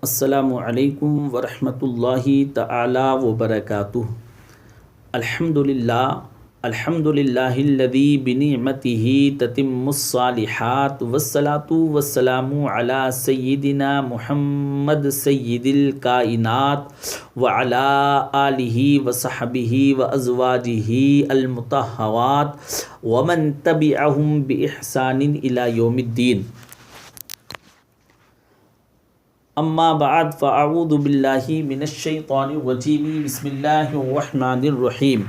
السلام علیکم ورحمۃ اللہ تعالی وبرکاتہ۔ الحمد للہ الذی بنعمتہ تتم الصالحات والصلاة والسلام علی سیدنا محمد سید الکائنات وعلی آلہ وصحبہ وازواجہ المطہرات ومن تبعہم بإحسان الی یوم الدین۔ اما بعد فاعوذ باللہ من الشیطان الرجیم بسم اللہ الرحمن الرحیم۔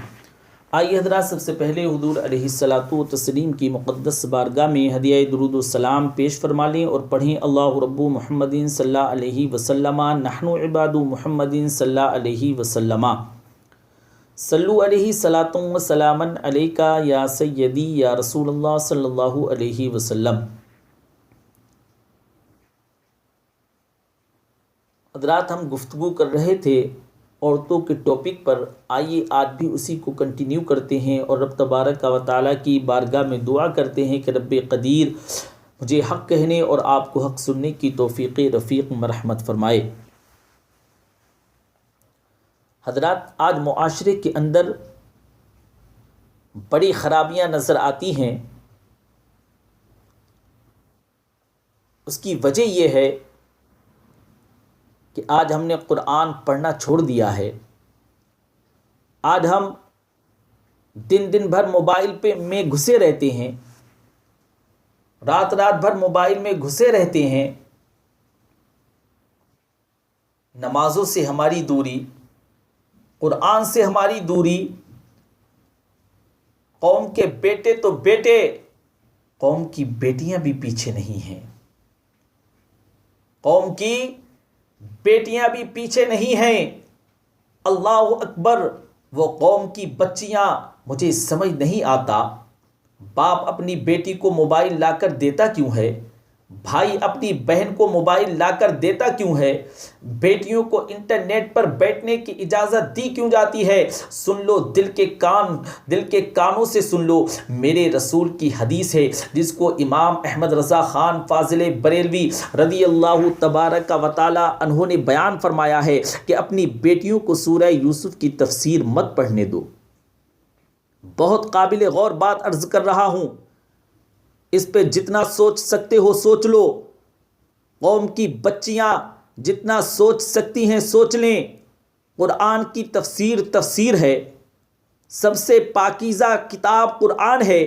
آئیے حضرات، سب سے پہلے حضور علیہ الصلاۃ والتسلیم کی مقدس بارگاہ میں ہدیہ درود و سلام پیش فرما لیں اور پڑھیں اللہ رب محمد صلی اللہ علیہ وسلم نحن عباد محمد صلی اللہ علیہ وسلم صلو علیہ صلاۃ و سلاما علیکا یا سیدی یا رسول اللہ صلی اللہ علیہ وسلم۔ حضرات، ہم گفتگو کر رہے تھے عورتوں کے ٹاپک پر، آئیے آج بھی اسی کو کنٹینیو کرتے ہیں اور رب تبارک و تعالیٰ کی بارگاہ میں دعا کرتے ہیں کہ رب قدیر مجھے حق کہنے اور آپ کو حق سننے کی توفیق رفیق مرحمت فرمائے۔ حضرات، آج معاشرے کے اندر بڑی خرابیاں نظر آتی ہیں۔ اس کی وجہ یہ ہے کہ آج ہم نے قرآن پڑھنا چھوڑ دیا ہے۔ آج ہم دن بھر موبائل میں گھسے رہتے ہیں، رات بھر موبائل میں گھسے رہتے ہیں۔ نمازوں سے ہماری دوری، قرآن سے ہماری دوری۔ قوم کے بیٹے تو بیٹے، قوم کی بیٹیاں بھی پیچھے نہیں ہیں۔ قوم کی بیٹیاں بھی پیچھے نہیں ہیں۔ اللہ اکبر، وہ قوم کی بچیاں، مجھے سمجھ نہیں آتا باپ اپنی بیٹی کو موبائل لا کر دیتا کیوں ہے، بھائی اپنی بہن کو موبائل لا کر دیتا کیوں ہے، بیٹیوں کو انٹرنیٹ پر بیٹھنے کی اجازت دی کیوں جاتی ہے۔ سن لو، دل کے کانوں سے سن لو، میرے رسول کی حدیث ہے جس کو امام احمد رضا خان فاضل بریلوی رضی اللہ تبارک و تعالی عنہ نے بیان فرمایا ہے کہ اپنی بیٹیوں کو سورہ یوسف کی تفسیر مت پڑھنے دو۔ بہت قابل غور بات عرض کر رہا ہوں، اس پہ جتنا سوچ سکتے ہو سوچ لو۔ قوم کی بچیاں جتنا سوچ سکتی ہیں سوچ لیں۔ قرآن کی تفسیر ہے، سب سے پاکیزہ کتاب قرآن ہے،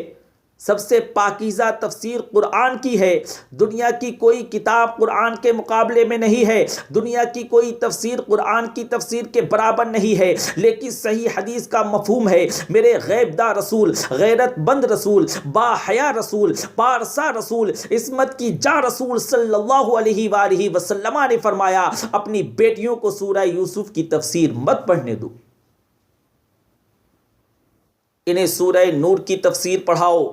سب سے پاکیزہ تفسیر قرآن کی ہے۔ دنیا کی کوئی کتاب قرآن کے مقابلے میں نہیں ہے، دنیا کی کوئی تفسیر قرآن کی تفسیر کے برابر نہیں ہے۔ لیکن صحیح حدیث کا مفہوم ہے، میرے غیب دار رسول، غیرت بند رسول، با حیا رسول، پارسا رسول، عصمت کی جاں رسول صلی اللہ علیہ وآلہ وسلم نے فرمایا اپنی بیٹیوں کو سورہ یوسف کی تفسیر مت پڑھنے دو، انہیں سورہ نور کی تفسیر پڑھاؤ،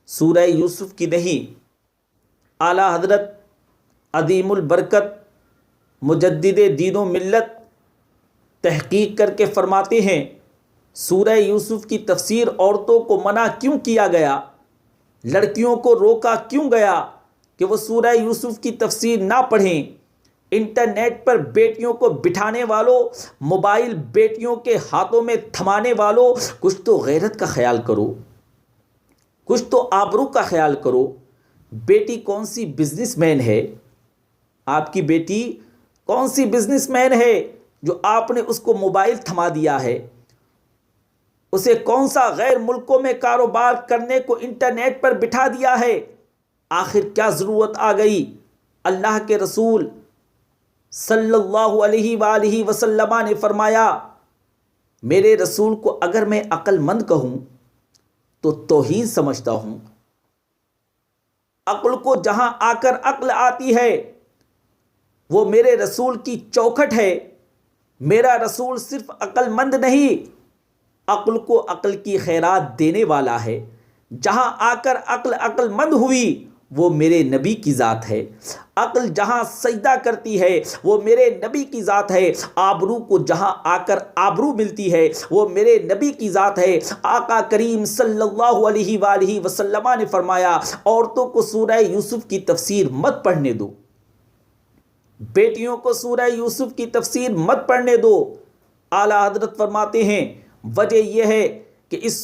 سورہ یوسف کی نہیں۔ اعلیٰ حضرت عظیم البرکت مجدد دین و ملت تحقیق کر کے فرماتے ہیں سورہ یوسف کی تفسیر عورتوں کو منع کیوں کیا گیا، لڑکیوں کو روکا کیوں گیا کہ وہ سورہ یوسف کی تفسیر نہ پڑھیں۔ انٹرنیٹ پر بیٹیوں کو بٹھانے والوں، موبائل بیٹیوں کے ہاتھوں میں تھمانے والوں، کچھ تو غیرت کا خیال کرو، کچھ تو آبرو کا خیال کرو۔ بیٹی کون سی بزنس مین ہے؟ آپ کی بیٹی کون سی بزنس مین ہے جو آپ نے اس کو موبائل تھما دیا ہے؟ اسے کون سا غیر ملکوں میں کاروبار کرنے کو انٹرنیٹ پر بٹھا دیا ہے؟ آخر کیا ضرورت آ گئی؟ اللہ کے رسول صلی اللہ علیہ وآلہ وسلم نے فرمایا، میرے رسول کو اگر میں عقل مند کہوں تو توہین سمجھتا ہوں۔ عقل کو جہاں آ کر عقل آتی ہے وہ میرے رسول کی چوکھٹ ہے۔ میرا رسول صرف عقل مند نہیں، عقل کو عقل کی خیرات دینے والا ہے۔ جہاں آ کر عقل مند ہوئی وہ میرے نبی کی ذات ہے۔ عقل جہاں سجدہ کرتی ہے وہ میرے نبی کی ذات ہے۔ آبرو کو جہاں آ کر آبرو ملتی ہے وہ میرے نبی کی ذات ہے۔ آقا کریم صلی اللہ علیہ وآلہ وسلم نے فرمایا عورتوں کو سورہ یوسف کی تفسیر مت پڑھنے دو۔ بیٹیوں کو سورہ یوسف کی تفسیر مت پڑھنے دو۔ اعلیٰ حضرت فرماتے ہیں وجہ یہ ہے کہ اس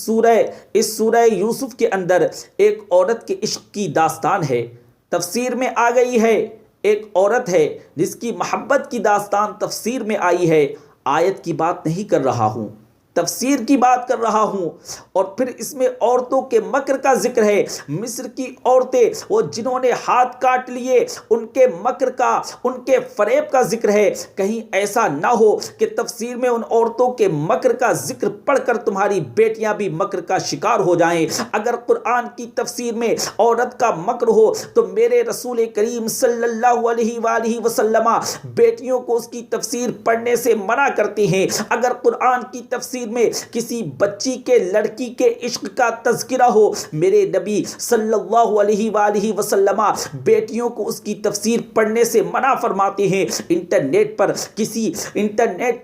سورہ یوسف کے اندر ایک عورت کے عشق کی داستان ہے، تفسیر میں آ گئی ہے۔ ایک عورت ہے جس کی محبت کی داستان تفسیر میں آئی ہے۔ آیت کی بات نہیں کر رہا ہوں، تفسیر کی بات کر رہا ہوں۔ اور پھر اس میں عورتوں کے مکر کا ذکر ہے۔ مصر کی عورتیں وہ جنہوں نے ہاتھ کاٹ لیے، ان کے مکر کا، ان کے فریب کا ذکر ہے۔ کہیں ایسا نہ ہو کہ تفسیر میں ان عورتوں کے مکر کا ذکر پڑھ کر تمہاری بیٹیاں بھی مکر کا شکار ہو جائیں۔ اگر قرآن کی تفسیر میں عورت کا مکر ہو تو میرے رسول کریم صلی اللہ علیہ وآلہ وسلم بیٹیوں کو اس کی تفسیر پڑھنے سے منع کرتے ہیں۔ اگر قرآن کی تفسیر میں کسی بچی کے، لڑکی کے عشق کا تذکرہ ہو، میرے نبی صلی اللہ علیہ وآلہ وسلم بیٹیوں کو اس کی تفسیر پڑھنے سے منع فرماتے ہیں۔ انٹرنیٹ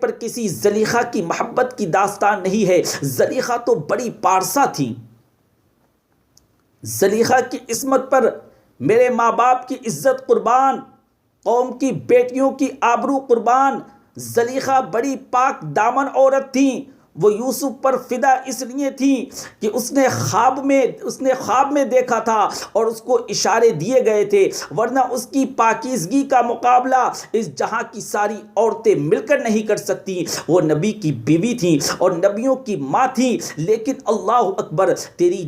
پر کسی زلیخا کی محبت کی داستان نہیں ہے۔ زلیخا تو بڑی پارسا تھی۔ زلیخا کی عصمت پر میرے ماں باپ کی عزت قربان، قوم کی بیٹیوں کی آبرو قربان۔ زلیخا بڑی پاک دامن عورت تھی۔ وہ یوسف پر فدا اس لیے تھی کہ اس نے خواب میں دیکھا تھا اور اس کو اشارے دیے گئے تھے، ورنہ اس کی پاکیزگی کا مقابلہ اس جہاں کی ساری عورتیں مل کر نہیں کر سکتی۔ وہ نبی کی بیوی تھی اور نبیوں کی ماں تھی، لیکن اللہ اکبر تیری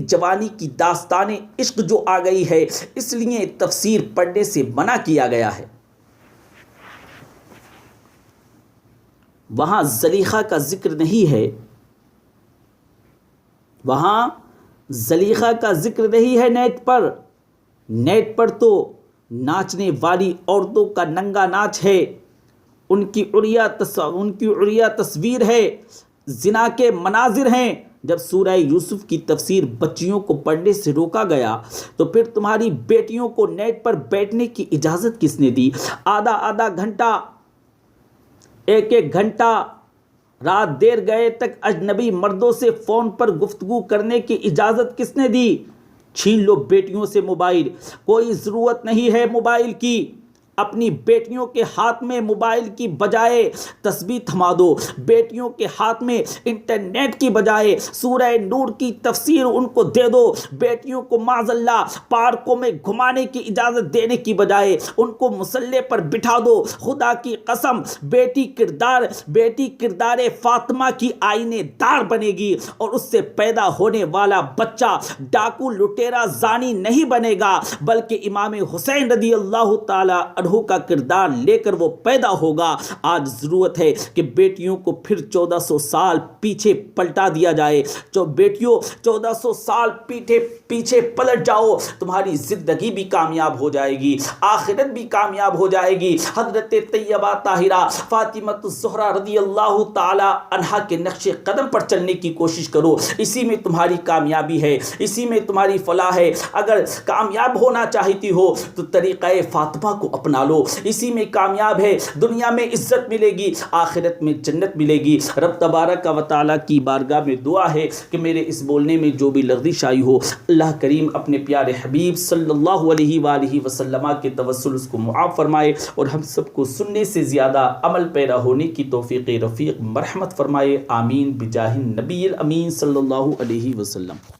جوانی کی داستان عشق جو آ گئی ہے، اس لیے تفسیر پڑھنے سے منع کیا گیا ہے۔ وہاں زلیخا کا ذکر نہیں ہے، وہاں زلیخا کا ذکر نہیں ہے۔ نیٹ پر تو ناچنے والی عورتوں کا ننگا ناچ ہے، ان کی عریاں تصویر ہے، زنا کے مناظر ہیں۔ جب سورہ یوسف کی تفسیر بچیوں کو پڑھنے سے روکا گیا تو پھر تمہاری بیٹیوں کو نیٹ پر بیٹھنے کی اجازت کس نے دی؟ آدھا گھنٹہ، ایک گھنٹہ رات دیر گئے تک اجنبی مردوں سے فون پر گفتگو کرنے کی اجازت کس نے دی؟ چھین لو بیٹیوں سے موبائل، کوئی ضرورت نہیں ہے موبائل کی۔ اپنی بیٹیوں کے ہاتھ میں موبائل کی بجائے تسبیح تھما دو، بیٹیوں کے ہاتھ میں انٹرنیٹ کی بجائے سورہ نور کی تفسیر ان کو دے دو۔ بیٹیوں کو معاذ اللہ پارکوں میں گھمانے کی اجازت دینے کی بجائے ان کو مصلی پر بٹھا دو۔ خدا کی قسم بیٹی کردار فاطمہ کی آئینے دار بنے گی اور اس سے پیدا ہونے والا بچہ ڈاکو لٹیرا زانی نہیں بنے گا، بلکہ امام حسین رضی اللہ تعالی عنہ کا کردار لے کر وہ پیدا ہوگا۔ آج ضرورت ہے کہ بیٹیوں کو پھر 1400 سال پیچھے پلٹا دیا جائے۔ جو بیٹیوں 1400 سال پیچھے پلٹ جاؤ، تمہاری زندگی بھی کامیاب ہو جائے گی، آخرت بھی کامیاب ہو جائے گی۔ حضرت طیبہ طاہرہ فاطمہ الزہرا رضی اللہ تعالی عنہا کے نقش قدم پر چلنے کی کوشش کرو، اسی میں تمہاری کامیابی ہے، اسی میں تمہاری فلاح ہے۔ اگر کامیاب ہونا چاہتی ہو تو طریقہ فاطمہ کو اپنا لو، اسی میں کامیاب ہے، دنیا میں عزت ملے گی، آخرت میں جنت ملے گی۔ رب تبارک و تعالیٰ کی بارگاہ میں دعا ہے کہ میرے اس بولنے میں جو بھی لغزش آئی ہو، اللہ کریم اپنے پیارے حبیب صلی اللہ علیہ وآلہ وسلم کے توسل اس کو معاف فرمائے اور ہم سب کو سننے سے زیادہ عمل پیرا ہونے کی توفیق رفیق مرحمت فرمائے۔ آمین بجاہ النبی الامین صلی اللہ علیہ وسلم۔